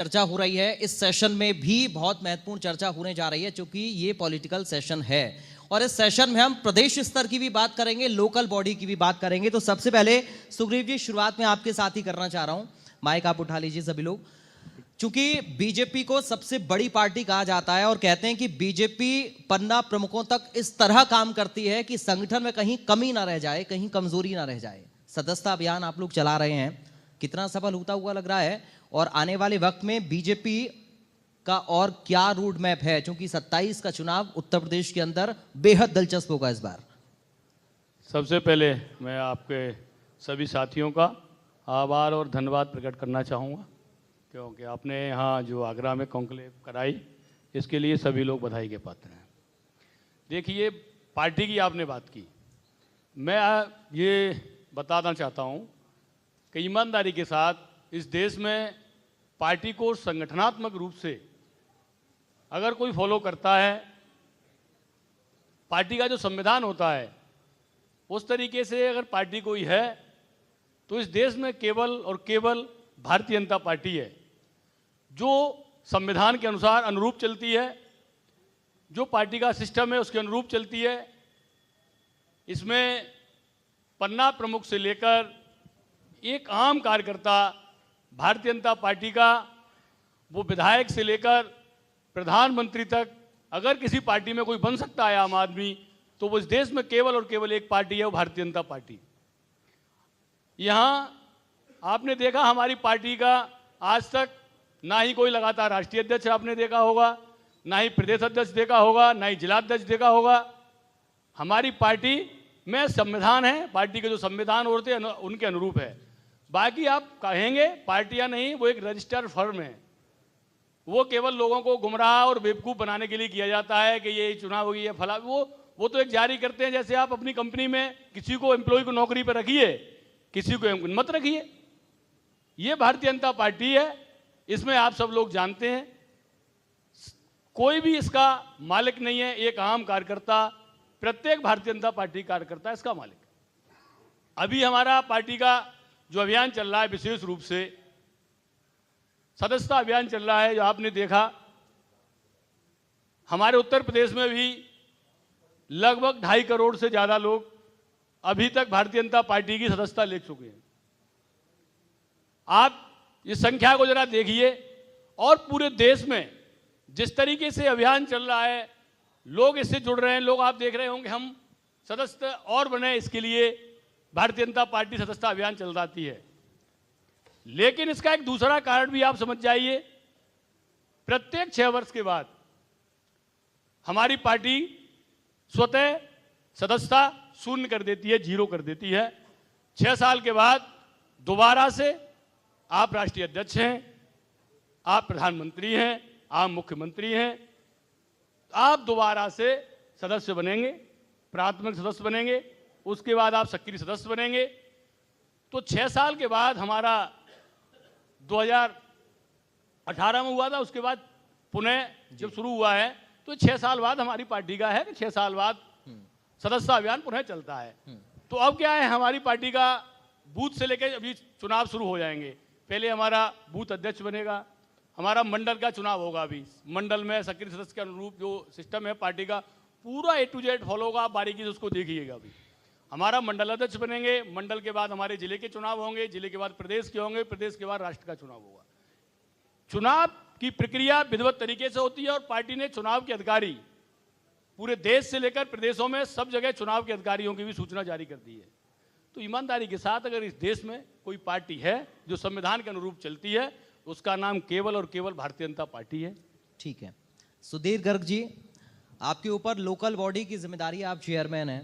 चर्चा हो रही है। इस सेशन में भी बहुत महत्वपूर्ण चर्चा होने जा रही है, क्योंकि ये पॉलिटिकल सेशन है और इस सेशन में हम प्रदेश स्तर की भी बात करेंगे, लोकल बॉडी की भी बात करेंगे। तो सबसे पहले सुग्रीव जी, शुरुआत में आपके साथ ही करना चाह रहा हूं। माइक आप उठा लीजिए सभी लोग। चूंकि बीजेपी को सबसे बड़ी पार्टी कहा जाता है और कहते हैं कि बीजेपी पन्ना प्रमुखों तक इस तरह काम करती है कि संगठन में कहीं कमी ना रह जाए, कहीं कमजोरी ना रह जाए। सदस्यता अभियान आप लोग चला रहे हैं, कितना सफल होता हुआ लग रहा है और आने वाले वक्त में बीजेपी का और क्या रोड मैप है, क्योंकि 27 का चुनाव उत्तर प्रदेश के अंदर बेहद दिलचस्प होगा इस बार। सबसे पहले मैं आपके सभी साथियों का आभार और धन्यवाद प्रकट करना चाहूँगा, क्योंकि आपने यहाँ जो आगरा में कॉन्क्लेव कराई, इसके लिए सभी लोग बधाई के पात्र हैं। देखिए, पार्टी की आपने बात की, मैं ये बताना चाहता हूँ कि ईमानदारी के साथ इस देश में पार्टी को संगठनात्मक रूप से अगर कोई फॉलो करता है, पार्टी का जो संविधान होता है उस तरीके से अगर पार्टी कोई है, तो इस देश में केवल और केवल भारतीय जनता पार्टी है, जो संविधान के अनुसार अनुरूप चलती है, जो पार्टी का सिस्टम है उसके अनुरूप चलती है। इसमें पन्ना प्रमुख से लेकर एक आम कार्यकर्ता भारतीय जनता पार्टी का, वो विधायक से लेकर प्रधानमंत्री तक, अगर किसी पार्टी में कोई बन सकता है आम आदमी, तो वो इस देश में केवल और केवल एक पार्टी है, वो भारतीय जनता पार्टी। यहाँ आपने देखा हमारी पार्टी का आज तक ना ही कोई लगातार राष्ट्रीय अध्यक्ष आपने देखा होगा, ना ही प्रदेश अध्यक्ष देखा होगा, ना ही जिलाध्यक्ष देखा होगा। हमारी पार्टी में संविधान है, पार्टी के जो संविधान होते हैं उनके अनुरूप है। बाकी आप कहेंगे पार्टियां नहीं, वो एक रजिस्टर्ड फर्म है, वो केवल लोगों को गुमराह और बेवकूफ़ बनाने के लिए किया जाता है कि ये चुनाव होगी, ये फला, वो तो एक जारी करते हैं। जैसे आप अपनी कंपनी में किसी को एम्प्लॉय को नौकरी पर रखिए, किसी को मत रखिए। ये भारतीय जनता पार्टी है, इसमें आप सब लोग जानते हैं, कोई भी इसका मालिक नहीं है। एक आम कार्यकर्ता, प्रत्येक भारतीय जनता पार्टी कार्यकर्ता इसका मालिक। अभी हमारा पार्टी का जो अभियान चल रहा है, विशेष रूप से सदस्यता अभियान चल रहा है, जो आपने देखा हमारे उत्तर प्रदेश में भी लगभग 2.5 करोड़ से ज़्यादा लोग अभी तक भारतीय जनता पार्टी की सदस्यता ले चुके हैं। आप इस संख्या को जरा देखिए, और पूरे देश में जिस तरीके से अभियान चल रहा है, लोग इससे जुड़ रहे हैं। लोग आप देख रहे होंगे, हम सदस्य और बने, इसके लिए भारतीय जनता पार्टी सदस्यता अभियान चल रही है। लेकिन इसका एक दूसरा कारण भी आप समझ जाइए, प्रत्येक 6 वर्ष के बाद हमारी पार्टी स्वतः सदस्यता शून्य कर देती है, 0 कर देती है। 6 साल के बाद दोबारा से आप राष्ट्रीय अध्यक्ष हैं, आप प्रधानमंत्री हैं, आप मुख्यमंत्री हैं, आप दोबारा से सदस्य बनेंगे, प्राथमिक सदस्य बनेंगे, उसके बाद आप सक्रिय सदस्य बनेंगे। तो 6 साल के बाद हमारा 2018 में हुआ था, उसके बाद पुनः जब शुरू हुआ है, तो 6 साल बाद हमारी पार्टी का है कि 6 साल बाद सदस्यता अभियान पुनः चलता है। तो अब क्या है, हमारी पार्टी का बूथ से लेकर अभी चुनाव शुरू हो जाएंगे। पहले हमारा बूथ अध्यक्ष बनेगा, हमारा मंडल का चुनाव होगा। अभी मंडल में सक्रिय सदस्य के अनुरूप जो सिस्टम है पार्टी का, पूरा A to Z फॉलो होगा, आप बारीकी से उसको देखिएगा। अभी हमारा मंडल अध्यक्ष बनेंगे, मंडल के बाद हमारे जिले के चुनाव होंगे, जिले के बाद प्रदेश के होंगे, प्रदेश के बाद राष्ट्र का चुनाव होगा। चुनाव की प्रक्रिया विधिवत तरीके से होती है और पार्टी ने चुनाव के अधिकारी पूरे देश से लेकर प्रदेशों में सब जगह चुनाव के अधिकारियों की भी सूचना जारी कर दी है। तो ईमानदारी के साथ अगर इस देश में कोई पार्टी है जो संविधान के अनुरूप चलती है, उसका नाम केवल और केवल भारतीय जनता पार्टी है। ठीक है, सुधीर गर्ग जी, आपके ऊपर लोकल बॉडी की जिम्मेदारी, आप चेयरमैन हैं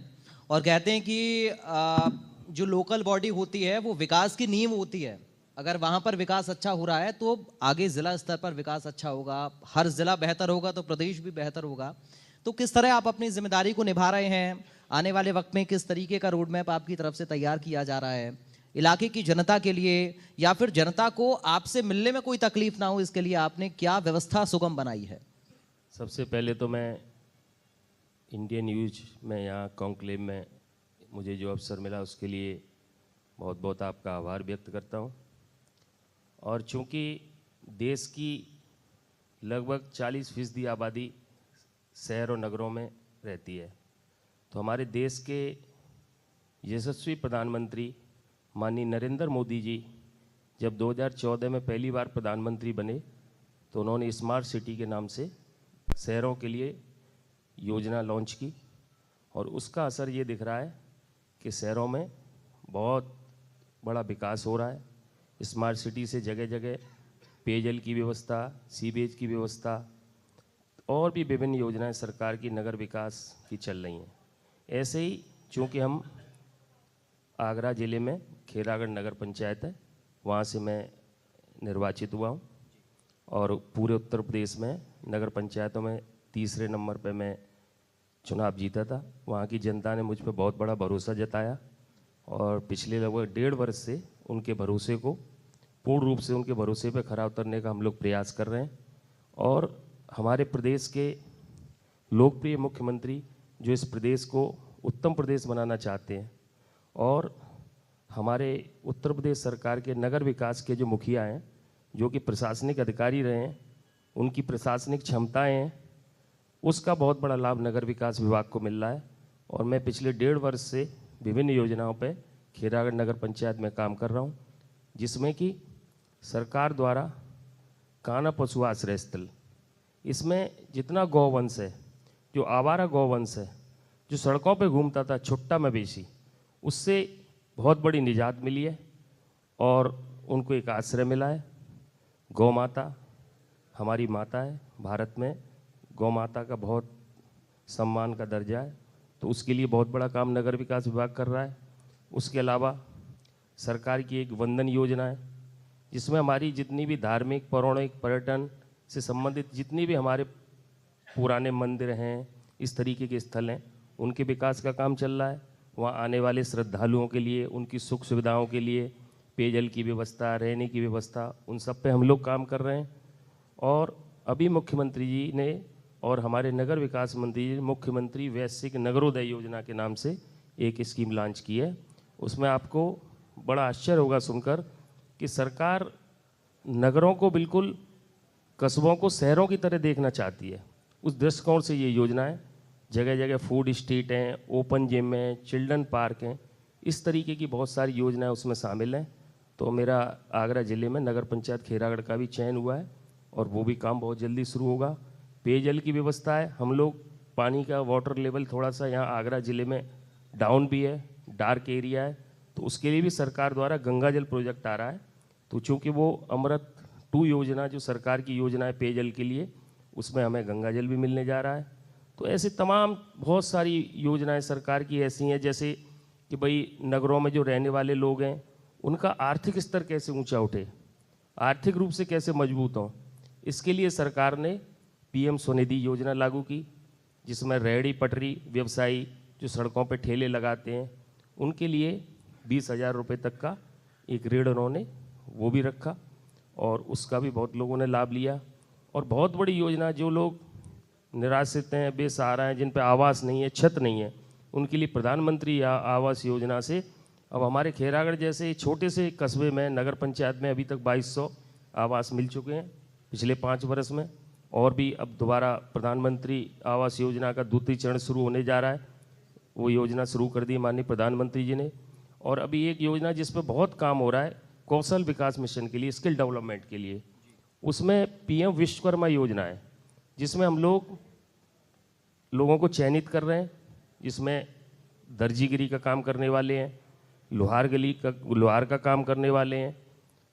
और कहते हैं कि जो लोकल बॉडी होती है वो विकास की नींव होती है। अगर वहां पर विकास अच्छा हो रहा है तो आगे जिला स्तर पर विकास अच्छा होगा, हर जिला बेहतर होगा तो प्रदेश भी बेहतर होगा। तो किस तरह आप अपनी जिम्मेदारी को निभा रहे हैं? आने वाले वक्त में किस तरीके का रोड मैप आपकी तरफ से तैयार किया जा रहा है इलाके की जनता के लिए, या फिर जनता को आपसे मिलने में कोई तकलीफ ना हो, इसके लिए आपने क्या व्यवस्था सुगम बनाई है? सबसे पहले तो मैं इंडियन न्यूज में यहाँ कॉन्क्लेव में मुझे जो अवसर मिला उसके लिए बहुत बहुत आपका आभार व्यक्त करता हूँ। और चूँकि देश की लगभग 40% आबादी शहर और नगरों में रहती है। तो हमारे देश के यशस्वी प्रधानमंत्री माननीय नरेंद्र मोदी जी जब 2014 में पहली बार प्रधानमंत्री बने तो उन्होंने स्मार्ट सिटी के नाम से शहरों के लिए योजना लॉन्च की और उसका असर ये दिख रहा है कि शहरों में बहुत बड़ा विकास हो रहा है। स्मार्ट सिटी से जगह जगह पेयजल की व्यवस्था, सीवेज की व्यवस्था और भी विभिन्न योजनाएं सरकार की नगर विकास की चल रही हैं। ऐसे ही चूँकि हम आगरा ज़िले में खेरागढ़ नगर पंचायत है, वहाँ से मैं निर्वाचित हुआ हूँ और पूरे उत्तर प्रदेश में नगर पंचायतों में तीसरे नंबर पे मैं चुनाव जीता था। वहाँ की जनता ने मुझ पर बहुत बड़ा भरोसा जताया और पिछले लगभग 1.5 वर्ष से उनके भरोसे को पूर्ण रूप से उनके भरोसे पे खरा उतरने का हम लोग प्रयास कर रहे हैं। और हमारे प्रदेश के लोकप्रिय मुख्यमंत्री जो इस प्रदेश को उत्तम प्रदेश बनाना चाहते हैं और हमारे उत्तर प्रदेश सरकार के नगर विकास के जो मुखिया हैं, जो कि प्रशासनिक अधिकारी रहे हैं, उनकी प्रशासनिक क्षमताएं हैं, उसका बहुत बड़ा लाभ नगर विकास विभाग को मिल रहा है। और मैं पिछले 1.5 वर्ष से विभिन्न योजनाओं पे खेरागढ़ नगर पंचायत में काम कर रहा हूँ, जिसमें कि सरकार द्वारा कान्हा पशु आश्रय स्थल, इसमें जितना गौवंश है, जो आवारा गौवंश है, जो सड़कों पे घूमता था छुट्टा मवेशी, उससे बहुत बड़ी निजात मिली है और उनको एक आश्रय मिला है। गौ माता हमारी माता है, भारत में गौ माता का बहुत सम्मान का दर्जा है, तो उसके लिए बहुत बड़ा काम नगर विकास विभाग कर रहा है। उसके अलावा सरकार की एक वंदन योजना है, जिसमें हमारी जितनी भी धार्मिक, पौराणिक, पर्यटन से संबंधित जितनी भी हमारे पुराने मंदिर हैं, इस तरीके के स्थल हैं, उनके विकास का काम चल रहा है। वहाँ आने वाले श्रद्धालुओं के लिए, उनकी सुख सुविधाओं के लिए पेयजल की व्यवस्था, रहने की व्यवस्था, उन सब पे हम लोग काम कर रहे हैं। और अभी मुख्यमंत्री जी ने और हमारे नगर विकास मंत्री जी मुख्यमंत्री वैश्विक नगरोदय योजना के नाम से एक स्कीम लॉन्च की है। उसमें आपको बड़ा आश्चर्य होगा सुनकर कि सरकार नगरों को बिल्कुल कस्बों को शहरों की तरह देखना चाहती है। उस दृष्टिकोण से ये योजना है। जगह जगह फूड स्ट्रीट हैं, ओपन जिम हैं, चिल्ड्रन पार्क हैं, इस तरीके की बहुत सारी योजनाएं उसमें शामिल हैं। तो मेरा आगरा ज़िले में नगर पंचायत खेरागढ़ का भी चयन हुआ है और वो भी काम बहुत जल्दी शुरू होगा। पेयजल की व्यवस्था है, हम लोग पानी का वाटर लेवल थोड़ा सा यहाँ आगरा ज़िले में डाउन भी है, डार्क एरिया है, तो उसके लिए भी सरकार द्वारा गंगा जल प्रोजेक्ट आ रहा है। तो चूँकि वो अमृत 2 योजना जो सरकार की योजना है पेयजल के लिए, उसमें हमें गंगा जल भी मिलने जा रहा है। तो ऐसे तमाम बहुत सारी योजनाएं सरकार की ऐसी हैं, जैसे कि भाई नगरों में जो रहने वाले लोग हैं उनका आर्थिक स्तर कैसे ऊंचा उठे, आर्थिक रूप से कैसे मजबूत हों, इसके लिए सरकार ने PM स्वनिधि योजना लागू की, जिसमें रेहड़ी पटरी व्यवसायी जो सड़कों पर ठेले लगाते हैं उनके लिए 20,000 रुपये तक का एक ऋण उन्होंने वो भी रखा और उसका भी बहुत लोगों ने लाभ लिया। और बहुत बड़ी योजना, जो लोग निराश्रित हैं, बेसहारा हैं, जिन पर आवास नहीं है, छत नहीं है, उनके लिए प्रधानमंत्री आवास योजना से अब हमारे खेरागढ़ जैसे छोटे से कस्बे में नगर पंचायत में अभी तक 2200 आवास मिल चुके हैं पिछले 5 वर्ष में। और भी अब दोबारा प्रधानमंत्री आवास योजना का 2य चरण शुरू होने जा रहा है, वो योजना शुरू कर दी माननीय प्रधानमंत्री जी ने। और अभी एक योजना जिस पर बहुत काम हो रहा है कौशल विकास मिशन के लिए, स्किल डेवलपमेंट के लिए, उसमें PM विश्वकर्मा योजना है, जिसमें हम लोगों को चयनित कर रहे हैं, जिसमें दर्जीगिरी का काम करने वाले हैं, लोहार का काम करने वाले हैं,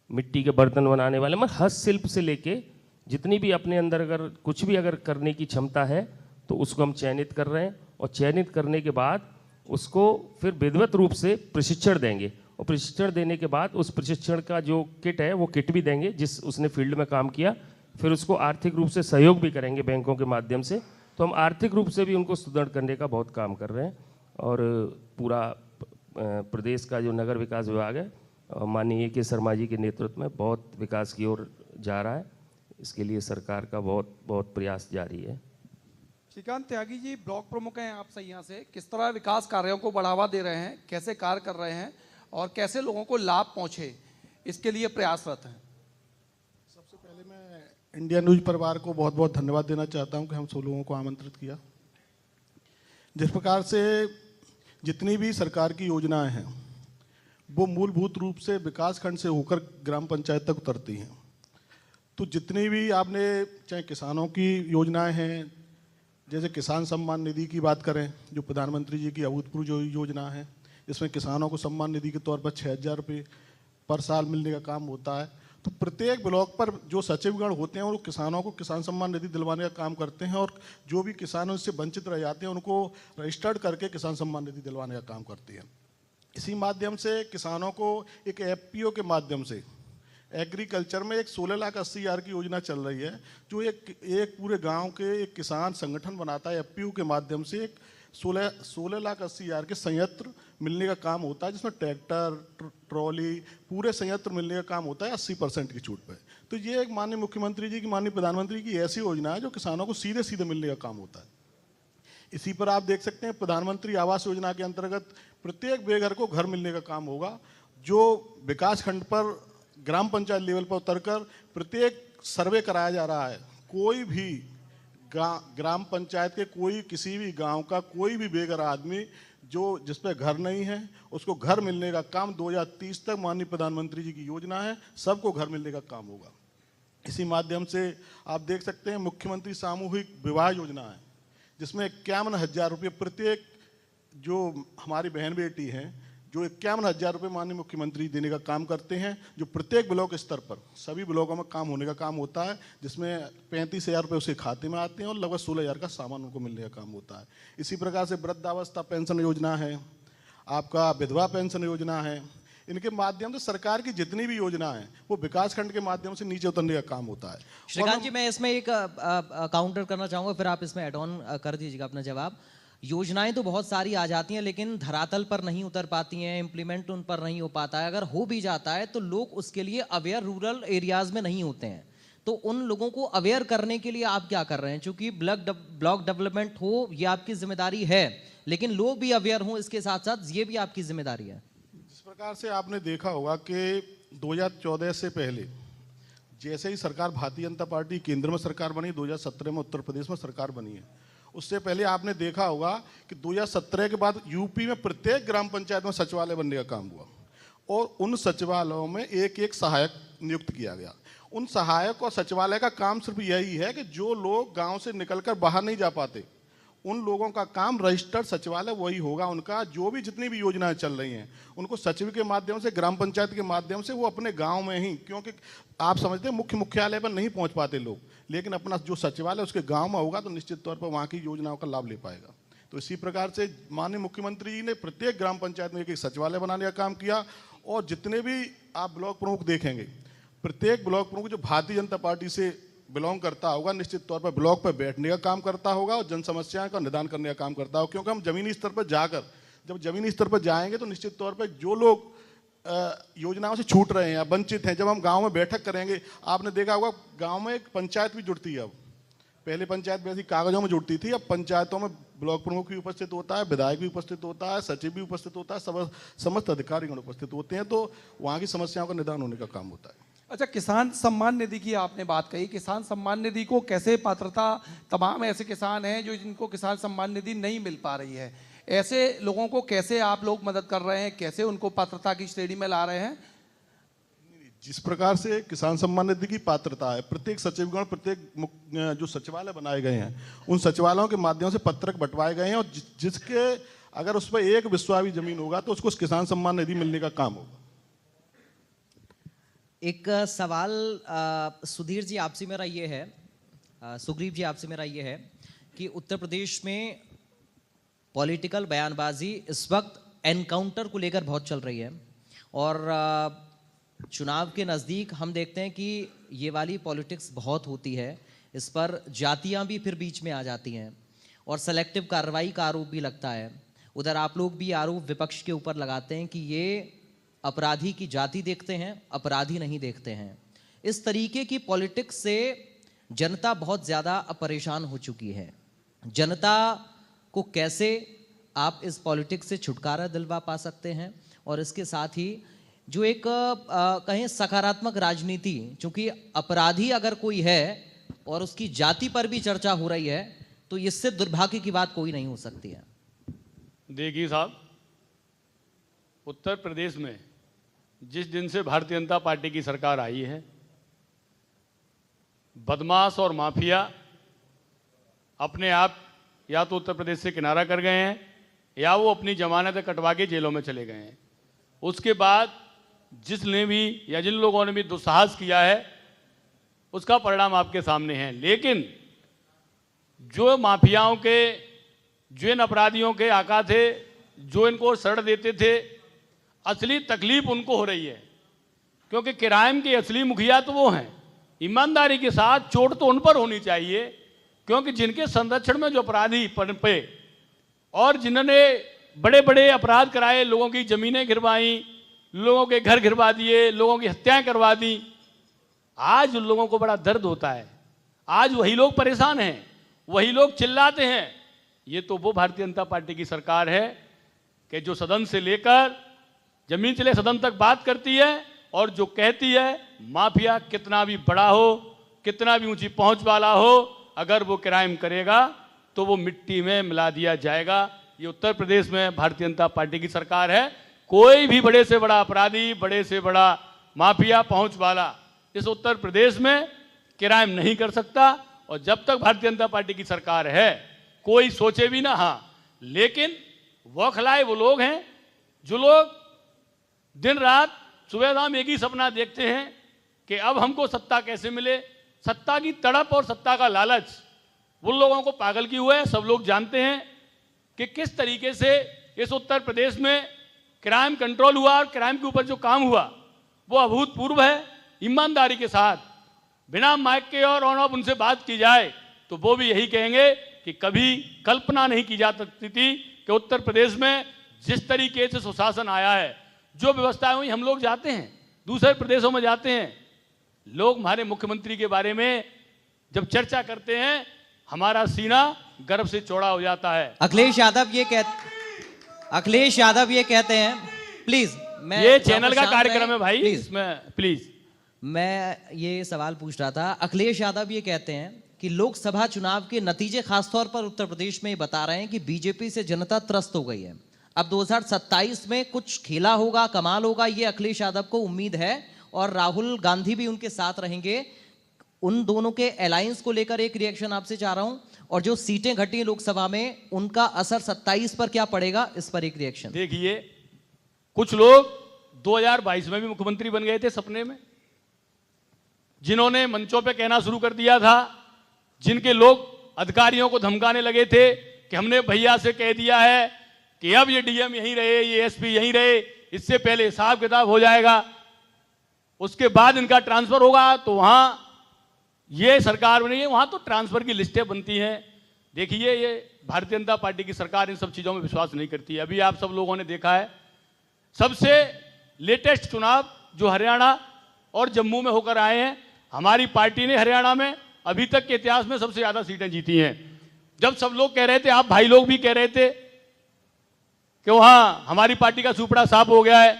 मिट्टी के बर्तन बनाने वाले, मतलब हस्तशिल्प से लेके जितनी भी अपने अंदर अगर कुछ भी अगर करने की क्षमता है तो उसको हम चयनित कर रहे हैं। और चयनित करने के बाद उसको फिर विधिवत रूप से प्रशिक्षण देंगे और प्रशिक्षण देने के बाद उस प्रशिक्षण का जो किट है वो किट भी देंगे जिस उसने फील्ड में काम किया, फिर उसको आर्थिक रूप से सहयोग भी करेंगे बैंकों के माध्यम से। तो हम आर्थिक रूप से भी उनको सुदृढ़ करने का बहुत काम कर रहे हैं। और पूरा प्रदेश का जो नगर विकास विभाग है माननीय के शर्मा जी के नेतृत्व में बहुत विकास की ओर जा रहा है। इसके लिए सरकार का बहुत बहुत प्रयास जारी है। श्रीकांत त्यागी जी ब्लॉक प्रमुख हैं आप यहाँ से, किस तरह विकास कार्यों को बढ़ावा दे रहे हैं, कैसे कार्य कर रहे हैं और कैसे लोगों को लाभ पहुंचे, इसके लिए प्रयासरत हैं? पहले मैं इंडिया न्यूज परिवार को बहुत बहुत धन्यवाद देना चाहता हूं कि हम 100 लोगों को आमंत्रित किया। जिस प्रकार से जितनी भी सरकार की योजनाएं हैं वो मूलभूत रूप से विकास खंड से होकर ग्राम पंचायत तक उतरती हैं। तो जितनी भी आपने चाहे किसानों की योजनाएं हैं, जैसे किसान सम्मान निधि की बात करें जो प्रधानमंत्री जी की अभूतपूर्व जो योजना है, इसमें किसानों को सम्मान निधि के तौर पर 6,000 रुपये पर साल मिलने का काम होता है। तो प्रत्येक ब्लॉक पर जो सचिवगण होते हैं वो किसानों को किसान सम्मान निधि दिलवाने का काम करते हैं, और जो भी किसान उससे वंचित रह जाते हैं उनको रजिस्टर्ड करके किसान सम्मान निधि दिलवाने का काम करते हैं। इसी माध्यम से किसानों को एक एफपीओ के माध्यम से एग्रीकल्चर में एक 16,80,000 की योजना चल रही है, जो एक पूरे गांव के एक किसान संगठन बनाता है। एफपीओ के माध्यम से एक 16,80,000 के संयंत्र मिलने का काम होता है, जिसमें ट्रैक्टर, ट्रॉली, पूरे संयंत्र मिलने का काम होता है 80% की छूट पे। तो ये एक माननीय मुख्यमंत्री जी की, माननीय प्रधानमंत्री की ऐसी योजना है जो किसानों को सीधे सीधे मिलने का काम होता है। इसी पर आप देख सकते हैं प्रधानमंत्री आवास योजना के अंतर्गत प्रत्येक बेघर को घर मिलने का काम होगा, जो विकास खंड पर ग्राम पंचायत लेवल पर उतरकर प्रत्येक सर्वे कराया जा रहा है। कोई भी ग्राम पंचायत के कोई किसी भी गांव का कोई भी बेघर आदमी जो जिस पे घर नहीं है उसको घर मिलने का काम 2030 तक माननीय प्रधानमंत्री जी की योजना है, सबको घर मिलने का काम होगा। इसी माध्यम से आप देख सकते हैं मुख्यमंत्री सामूहिक विवाह योजना है, जिसमें 51,000 रुपये प्रत्येक जो हमारी बहन बेटी हैं जो 51,000 रुपये माननीय मुख्यमंत्री देने का काम करते हैं, जो प्रत्येक ब्लॉक स्तर पर सभी ब्लॉकों में काम होने का काम होता है, जिसमें 35,000 रुपये उसके खाते में आते हैं और लगभग 16,000 का सामान उनको मिलने का काम होता है। इसी प्रकार से वृद्धावस्था पेंशन योजना है, आपका विधवा पेंशन योजना है। इनके माध्यम से सरकार की जितनी भी योजना है वो विकास खंड के माध्यम से नीचे उतरने का काम होता है। श्रीकांत जी, मैं इसमें एक काउंटर करना चाहूँगा, फिर आप इसमें एड ऑन कर दीजिएगा अपना जवाब। योजनाएं तो बहुत सारी आ जाती हैं लेकिन धरातल पर नहीं उतर पाती हैं, इम्प्लीमेंट उन पर नहीं हो पाता है। अगर हो भी जाता है तो लोग उसके लिए अवेयर रूरल एरियाज में नहीं होते हैं। तो उन लोगों को अवेयर करने के लिए आप क्या कर रहे हैं? चूंकि ब्लॉक डेवलपमेंट हो ये आपकी जिम्मेदारी है, लेकिन लोग भी अवेयर हों इसके साथ साथ ये भी आपकी जिम्मेदारी है। जिस प्रकार से आपने देखा होगा कि 2014 से पहले जैसे ही सरकार भारतीय जनता पार्टी केंद्र में सरकार बनी, 2017 में उत्तर प्रदेश में सरकार बनी है, उससे पहले आपने देखा होगा कि 2017 के बाद यूपी में प्रत्येक ग्राम पंचायत में सचिवालय बनने का काम हुआ और उन सचिवालयों में एक एक सहायक नियुक्त किया गया। उन सहायक और सचिवालय का काम सिर्फ यही है कि जो लोग गांव से निकलकर बाहर नहीं जा पाते उन लोगों का काम रजिस्टर्ड सचिवालय वही होगा। उनका जो भी जितनी भी योजनाएं चल रही हैं उनको सचिव के माध्यम से, ग्राम पंचायत के माध्यम से वो अपने गांव में ही, क्योंकि आप समझते हैं मुख्यालय पर नहीं पहुंच पाते लोग, लेकिन अपना जो सचिवालय उसके गांव में होगा तो निश्चित तौर पर वहाँ की योजनाओं का लाभ ले पाएगा। तो इसी प्रकार से माननीय मुख्यमंत्री जी ने प्रत्येक ग्राम पंचायत में एक सचिवालय बनाने का काम किया और जितने भी आप ब्लॉक प्रमुख देखेंगे, प्रत्येक ब्लॉक प्रमुख जो भारतीय जनता पार्टी से बिलोंग करता होगा निश्चित तौर पर ब्लॉक पर बैठने का काम करता होगा और जन समस्याओं का निदान करने का काम करता होगा। क्योंकि हम जमीनी स्तर पर जाकर जब जमीनी स्तर पर जाएंगे तो निश्चित तौर पर जो लोग योजनाओं से छूट रहे हैं या वंचित हैं, जब हम गांव में बैठक करेंगे, आपने देखा होगा गांव में एक पंचायत भी जुड़ती है। अब पहले पंचायत वैसी कागजों में जुड़ती थी, अब पंचायतों में ब्लॉक प्रमुख भी उपस्थित होता है, विधायक भी उपस्थित होता है, सचिव भी उपस्थित होता है, समस्त अधिकारीगण उपस्थित होते हैं, तो वहाँ की समस्याओं का निदान होने का काम होता है। अच्छा, किसान सम्मान निधि की आपने बात कही। किसान सम्मान निधि को कैसे पात्रता, तमाम ऐसे किसान हैं जो जिनको किसान सम्मान निधि नहीं मिल पा रही है, ऐसे लोगों को कैसे आप लोग मदद कर रहे हैं, कैसे उनको पात्रता की श्रेणी में ला रहे हैं? जिस प्रकार से किसान सम्मान निधि की पात्रता है, प्रत्येक सचिवगण, प्रत्येक जो सचिवालय बनाए गए हैं उन सचिवालयों के माध्यम से पत्रक बंटवाए गए हैं और जिसके अगर उस पर एक बिस्वा भी जमीन होगा तो उसको किसान सम्मान निधि मिलने का काम होगा। एक सवाल सुधीर जी आपसे मेरा ये है, सुग्रीव जी आपसे मेरा ये है कि उत्तर प्रदेश में पॉलिटिकल बयानबाजी इस वक्त एनकाउंटर को लेकर बहुत चल रही है और चुनाव के नज़दीक हम देखते हैं कि ये वाली पॉलिटिक्स बहुत होती है। इस पर जातियां भी फिर बीच में आ जाती हैं और सेलेक्टिव कार्रवाई का आरोप भी लगता है। उधर आप लोग भी आरोप विपक्ष के ऊपर लगाते हैं कि ये अपराधी की जाति देखते हैं, अपराधी नहीं देखते हैं। इस तरीके की पॉलिटिक्स से जनता बहुत ज़्यादा परेशान हो चुकी है। जनता को कैसे आप इस पॉलिटिक्स से छुटकारा दिलवा पा सकते हैं और इसके साथ ही जो एक कहें सकारात्मक राजनीति, क्योंकि अपराधी अगर कोई है और उसकी जाति पर भी चर्चा हो रही है तो इससे दुर्भाग्य की बात कोई नहीं हो सकती है। देखिए साहब, उत्तर प्रदेश में जिस दिन से भारतीय जनता पार्टी की सरकार आई है, बदमाश और माफिया अपने आप या तो उत्तर प्रदेश से किनारा कर गए हैं या वो अपनी जमानतें कटवा के जेलों में चले गए हैं। उसके बाद जिसने भी या जिन लोगों ने भी दुस्साहस किया है उसका परिणाम आपके सामने है। लेकिन जो माफियाओं के, जो इन अपराधियों के आका थे, जो इनको शरण देते थे, असली तकलीफ उनको हो रही है, क्योंकि क्राइम के असली मुखिया तो वो हैं। ईमानदारी के साथ चोट तो उन पर होनी चाहिए, क्योंकि जिनके संरक्षण में जो अपराधी पनपे और जिन्होंने बड़े बड़े अपराध कराए, लोगों की ज़मीनें गिरवाई, लोगों के घर गिरवा दिए, लोगों की हत्याएं करवा दी, आज उन लोगों को बड़ा दर्द होता है। आज वही लोग परेशान हैं, वही लोग चिल्लाते हैं। ये तो वो भारतीय जनता पार्टी की सरकार है कि जो सदन से लेकर जमीन चले सदन तक बात करती है और जो कहती है माफिया कितना भी बड़ा हो, कितना भी ऊंची पहुंच वाला हो, अगर वो क्राइम करेगा तो वो मिट्टी में मिला दिया जाएगा। ये उत्तर प्रदेश में भारतीय जनता पार्टी की सरकार है। कोई भी बड़े से बड़ा अपराधी, बड़े से बड़ा माफिया पहुंच वाला इस उत्तर प्रदेश में क्राइम नहीं कर सकता। और जब तक भारतीय जनता पार्टी की सरकार है कोई सोचे भी ना। हाँ, लेकिन बौखलाए वो लोग हैं जो लोग दिन रात सुबह शाम एक ही सपना देखते हैं कि अब हमको सत्ता कैसे मिले। सत्ता की तड़प और सत्ता का लालच उन लोगों को पागल किए हुए है। सब लोग जानते हैं कि किस तरीके से इस उत्तर प्रदेश में क्राइम कंट्रोल हुआ और क्राइम के ऊपर जो काम हुआ वो अभूतपूर्व है। ईमानदारी के साथ बिना माइक के और ऑन ऑफ उनसे बात की जाए तो वो भी यही कहेंगे कि कभी कल्पना नहीं की जा सकती थी कि उत्तर प्रदेश में जिस तरीके से सुशासन आया है, जो व्यवस्थाएं हुई, हम लोग जाते हैं दूसरे प्रदेशों में जाते हैं, लोग हमारे मुख्यमंत्री के बारे में जब चर्चा करते हैं हमारा सीना गर्व से चौड़ा हो जाता है। अखिलेश यादव ये कहते हैं, प्लीज मैं, ये चैनल का कार्यक्रम है भाई, प्लीज इसमें प्लीज। मैं ये सवाल पूछ रहा था। अखिलेश यादव ये कहते हैं कि लोकसभा चुनाव के नतीजे खासतौर पर उत्तर प्रदेश में ये बता रहे हैं कि बीजेपी से जनता त्रस्त हो गई है। अब 2027 में कुछ खेला होगा, कमाल होगा, ये अखिलेश यादव को उम्मीद है और राहुल गांधी भी उनके साथ रहेंगे। उन दोनों के अलायंस को लेकर एक रिएक्शन आपसे चाह रहा हूं, और जो सीटें घटी हैं लोकसभा में उनका असर 27 पर क्या पड़ेगा, इस पर एक रिएक्शन। देखिए, कुछ लोग 2022 में भी मुख्यमंत्री बन गए थे सपने में, जिन्होंने मंचों पे कहना शुरू कर दिया था, जिनके लोग अधिकारियों को धमकाने लगे थे कि हमने भैया से कह दिया है कि अब ये डीएम यहीं रहे, ये एसपी यहीं रहे, इससे पहले हिसाब किताब हो जाएगा, उसके बाद इनका ट्रांसफर होगा। तो वहां ये सरकार बनी है, वहां तो ट्रांसफर की लिस्टें बनती हैं। देखिए, ये भारतीय जनता पार्टी की सरकार इन सब चीजों में विश्वास नहीं करती है। अभी आप सब लोगों ने देखा है, सबसे लेटेस्ट चुनाव जो हरियाणा और जम्मू में होकर आए हैं, हमारी पार्टी ने हरियाणा में अभी तक के इतिहास में सबसे ज्यादा सीटें जीती हैं। जब सब लोग कह रहे थे, आप भाई लोग भी कह रहे थे कि वहां हमारी पार्टी का सुपड़ा साफ हो गया है,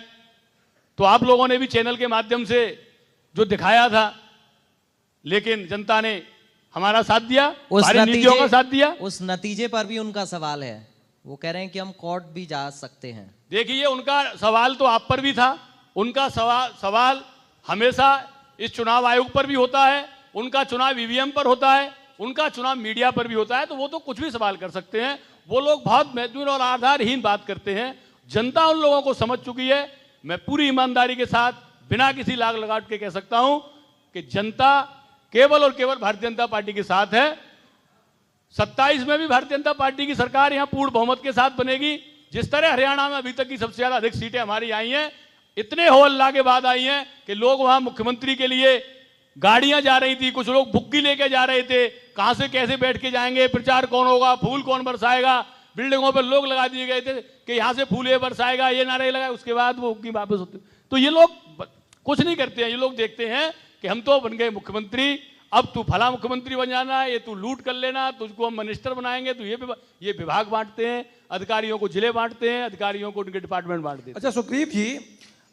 तो आप लोगों ने भी चैनल के माध्यम से जो दिखाया था, लेकिन जनता ने हमारा साथ दिया, हमारी नीतियों का साथ दिया। उस नतीजे पर भी उनका सवाल है, वो कह रहे हैं कि हम कोर्ट भी जा सकते हैं। देखिए, उनका सवाल तो आप पर भी था, उनका सवाल हमेशा इस चुनाव आयोग पर भी होता है, उनका चुनाव ईवीएम पर होता है, उनका चुनाव मीडिया पर भी होता है। तो वो तो कुछ भी सवाल कर सकते हैं। वो लोग बहुत महत्वपूर्ण और आधारहीन बात करते हैं। जनता उन लोगों को समझ चुकी है। मैं पूरी ईमानदारी के साथ बिना किसी लाग लगाट के कह सकता हूं कि जनता केवल और केवल भारतीय जनता पार्टी के साथ है। 27 में भी भारतीय जनता पार्टी की सरकार यहां पूर्ण बहुमत के साथ बनेगी। जिस तरह हरियाणा में अभी तक की सबसे ज्यादा अधिक सीटें हमारी आई हैं, इतने हो अल्लाह के बाद आई हैं कि लोग वहां मुख्यमंत्री के लिए गाड़ियां जा रही थी, कुछ लोग बुक्की लेके जा रहे थे, कहां से कैसे बैठ के जाएंगे, प्रचार कौन होगा, फूल कौन बरसाएगा, बिल्डिंगों पर लोग लगा दिए गए थे कि यहां से फूल बरसाएगा, ये नारे लगाए, उसके बाद वो बुक्की वापस होती। तो ये लोग कुछ नहीं करते हैं, ये लोग देखते हैं कि हम तो बन गए मुख्यमंत्री, अब तू फला मुख्यमंत्री बन जाना, ये तू लूट कर लेना, तुझको हम मिनिस्टर बनाएंगे। तो ये विभाग बांटते हैं, अधिकारियों को जिले बांटते हैं, अधिकारियों को उनके डिपार्टमेंट बांटते हैं। अच्छा सुग्रीव जी,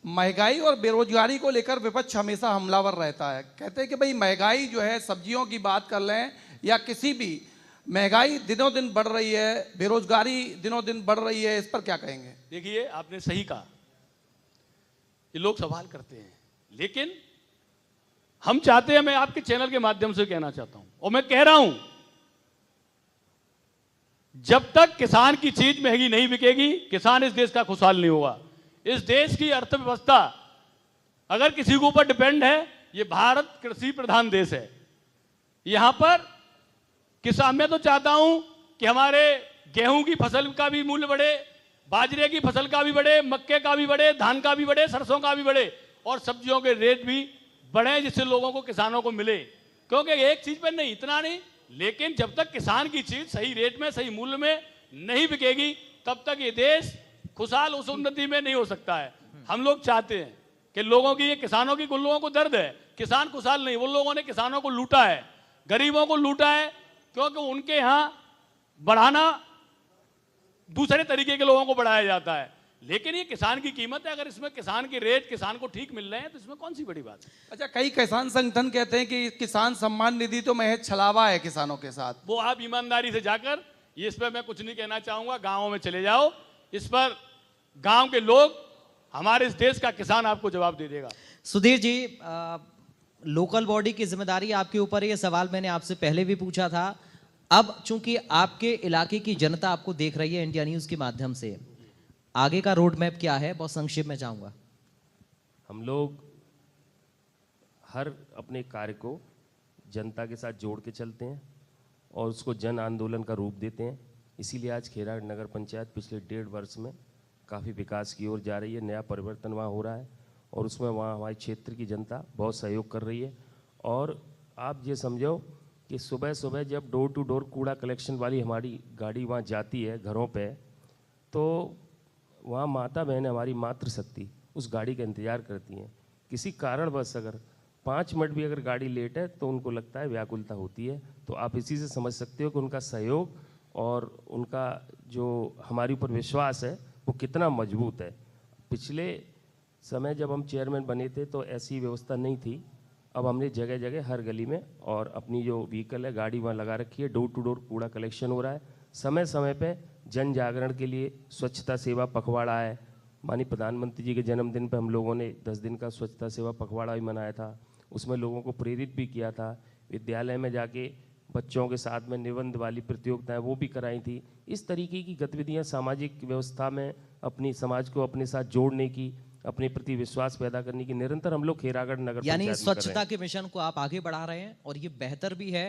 महंगाई और बेरोजगारी को लेकर विपक्ष हमेशा हमलावर रहता है। कहते हैं कि भाई महंगाई जो है, सब्जियों की बात कर लें या किसी भी, महंगाई दिनों दिन बढ़ रही है, बेरोजगारी दिनों दिन बढ़ रही है, इस पर क्या कहेंगे? देखिए, आपने सही कहा, ये लोग सवाल करते हैं, लेकिन हम चाहते हैं, मैं आपके चैनल के माध्यम से कहना चाहता हूं और मैं कह रहा हूं, जब तक किसान की चीज महंगी नहीं बिकेगी, किसान इस देश का खुशहाल नहीं होगा। इस देश की अर्थव्यवस्था अगर किसी के ऊपर डिपेंड है, ये भारत कृषि प्रधान देश है। यहां पर किसान, मैं तो चाहता हूं कि हमारे गेहूं की फसल का भी मूल्य बढ़े, बाजरे की फसल का भी बढ़े, मक्के का भी बढ़े, धान का भी बढ़े, सरसों का भी बढ़े और सब्जियों के रेट भी बढ़े, जिससे लोगों को, किसानों को मिले। क्योंकि एक चीज पर नहीं, इतना नहीं, लेकिन जब तक किसान की चीज सही रेट में, सही मूल्य में नहीं बिकेगी, तब तक ये देश खुशहाल उस उन्नति में नहीं हो सकता है। हम लोग चाहते हैं कि लोगों की, ये किसानों की, कुछ लोगों को दर्द है, किसान खुशहाल नहीं, वो लोगों ने किसानों को लूटा है, गरीबों को लूटा है, क्योंकि उनके यहां बढ़ाना दूसरे तरीके के लोगों को बढ़ाया जाता है। लेकिन ये किसान की कीमत है, अगर इसमें किसान के रेट किसान को ठीक मिल रहे हैं तो इसमें कौन सी बड़ी बात है। अच्छा, कई किसान संगठन कहते हैं कि किसान सम्मान निधि तो महज छलावा है किसानों के साथ। वो आप ईमानदारी से जाकर, ये इस पर मैं कुछ नहीं कहना चाहूंगा, गांवों में चले जाओ, इस पर गांव के लोग, हमारे इस देश का किसान आपको जवाब दे देगा। सुधीर जी, लोकल बॉडी की जिम्मेदारी आपके ऊपर है, ये सवाल मैंने आपसे पहले भी पूछा था। अब चूंकि आपके इलाके की जनता आपको देख रही है इंडिया न्यूज के माध्यम से, आगे का रोड मैप क्या है, बहुत संक्षेप में चाहूंगा। हम लोग हर अपने कार्य को जनता के साथ जोड़ के चलते हैं और उसको जन आंदोलन का रूप देते हैं। इसीलिए आज खेराड़ नगर पंचायत पिछले 1.5 वर्ष में काफ़ी विकास की ओर जा रही है, नया परिवर्तन वहाँ हो रहा है और उसमें वहाँ हमारे क्षेत्र की जनता बहुत सहयोग कर रही है। और आप ये समझो कि सुबह सुबह जब डोर टू डोर कूड़ा कलेक्शन वाली हमारी गाड़ी वहाँ जाती है घरों पे, तो वहाँ माता बहन हमारी मातृशक्ति उस गाड़ी का इंतज़ार करती हैं। किसी कारणवश अगर 5 मिनट भी अगर गाड़ी लेट है तो उनको लगता है, व्याकुलता होती है। तो आप इसी से समझ सकते हो कि उनका सहयोग और उनका जो हमारे ऊपर विश्वास है वो कितना मजबूत है। पिछले समय जब हम चेयरमैन बने थे तो ऐसी व्यवस्था नहीं थी। अब हमने जगह जगह हर गली में और अपनी जो व्हीकल है गाड़ी वहाँ लगा रखी है, डोर टू डोर कूड़ा कलेक्शन हो रहा है। समय समय पे जन जागरण के लिए स्वच्छता सेवा पखवाड़ा है। माननीय प्रधानमंत्री जी के जन्मदिन पे हम लोगों ने 10 दिन का स्वच्छता सेवा पखवाड़ा भी मनाया था, उसमें लोगों को प्रेरित भी किया था। विद्यालय में जाके बच्चों के साथ में निबंध वाली प्रतियोगिताएं वो भी कराई थी। इस तरीके की गतिविधियां सामाजिक व्यवस्था में अपनी समाज को अपने साथ जोड़ने की, अपने प्रति विश्वास पैदा करने की निरंतर हम लोग खेरागढ़ नगर यानी स्वच्छता के मिशन को आप आगे बढ़ा रहे हैं और ये बेहतर भी है।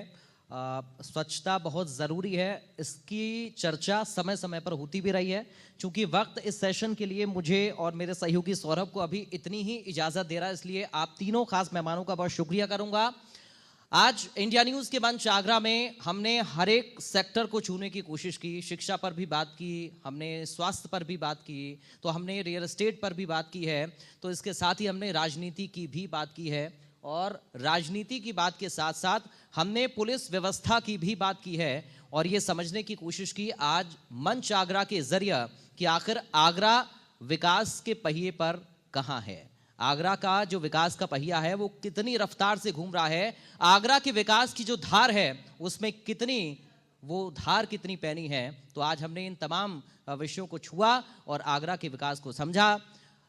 स्वच्छता बहुत ज़रूरी है, इसकी चर्चा समय समय पर होती भी रही है। चूंकि वक्त इस सेशन के लिए मुझे और मेरे सहयोगी सौरभ को अभी इतनी ही इजाज़त दे रहा है, इसलिए आप तीनों खास मेहमानों का बहुत शुक्रिया करूंगा। आज इंडिया न्यूज़ के मंच आगरा में हमने हर एक सेक्टर को छूने की कोशिश की। शिक्षा पर भी बात की हमने, स्वास्थ्य पर भी बात की, तो हमने रियल एस्टेट पर भी बात की है, तो इसके साथ ही हमने राजनीति की भी बात की है और राजनीति की बात के साथ साथ हमने पुलिस व्यवस्था की भी बात की है और ये समझने की कोशिश की आज मंच आगरा के जरिए कि आखिर आगरा विकास के पहिए पर कहाँ है, आगरा का जो विकास का पहिया है वो कितनी रफ्तार से घूम रहा है, आगरा के विकास की जो धार है उसमें कितनी वो धार कितनी पैनी है। तो आज हमने इन तमाम विषयों को छुआ और आगरा के विकास को समझा।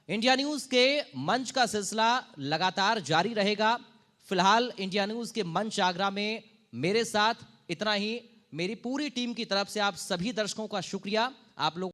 इंडिया न्यूज़ के मंच का सिलसिला लगातार जारी रहेगा। फिलहाल इंडिया न्यूज़ के मंच आगरा में मेरे साथ इतना ही। मेरी पूरी टीम की तरफ से आप सभी दर्शकों का शुक्रिया। आप लोग